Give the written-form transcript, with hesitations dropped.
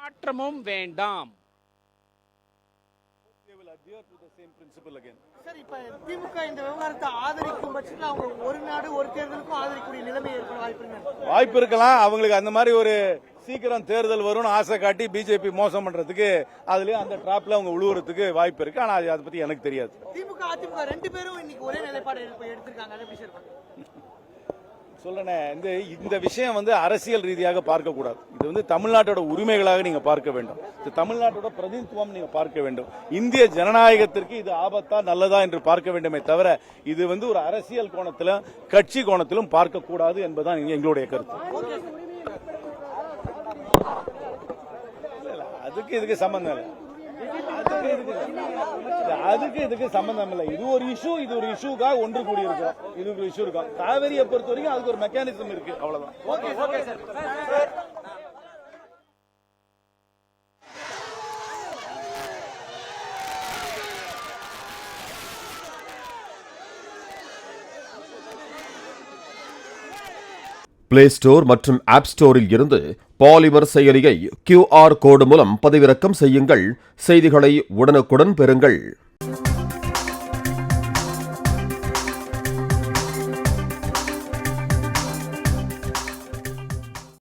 மாற்றமும் வேண்டாம். சார், இப்ப திமுக இந்த விவகாரத்தை ஆதரிக்கும் பட்சத்தில் அவங்க ஒரு நாடு ஒரு தேர்தலுக்கும் ஆதரிக்கக்கூடிய நிலைமை ஏற்பட வாய்ப்பு இருக்கலாம். அவங்களுக்கு அந்த மாதிரி ஒரு சீக்கிரம் தேர்தல் வரும்னு ஆசை காட்டி பிஜேபி மோசம் பண்றதுக்கு அதுலயும் அந்த டிராப்ல அவங்க உழுவுறதுக்கு வாய்ப்பு இருக்கு. ஆனா அதை பத்தி எனக்கு தெரியாது. திமுக அதிமுக ரெண்டு பேரும் இன்னைக்கு ஒரே நிலைப்பாடு எடுத்திருக்காங்க. சொல்றேன், இந்த விஷயம் அரசியல் ரீதியாக பார்க்க கூடாது. இது தமிழ்நாட்டோட உரிமைகளாக நீங்க பார்க்க வேண்டும். இது தமிழ்நாட்டோட பிரதிநிதித்துவம் நீங்க பார்க்க வேண்டும். இந்திய ஜனநாயகத்திற்கு இது ஆபத்தா நல்லதா என்று பார்க்க வேண்டுமே தவிர இது ஒரு அரசியல் கோணத்திலும் கட்சி கோணத்திலும் பார்க்க கூடாது என்பதுதான் எங்களுடைய கருத்து. அதுக்கு இதுக்கு சம்பந்தம் இல்லை. இதுக்கு சம்பந்தம் இல்லை. இது ஒரு இஷ்யூக்காக ஒன்று கூடி இருக்கும். இது ஒரு இஷ்யூ இருக்கும். காவிரியை பொறுத்த வரைக்கும் அதுக்கு ஒரு மெக்கானிசம் இருக்கு. அவ்வளவுதான். பிளே ஸ்டோர் மற்றும் ஆப் ஸ்டோரில் இருந்து பாலிமர் செயலியை QR கோடு மூலம் பதிவிறக்கம் செய்யுங்கள். செய்திகளை உடனுக்குடன் பெறுங்கள்.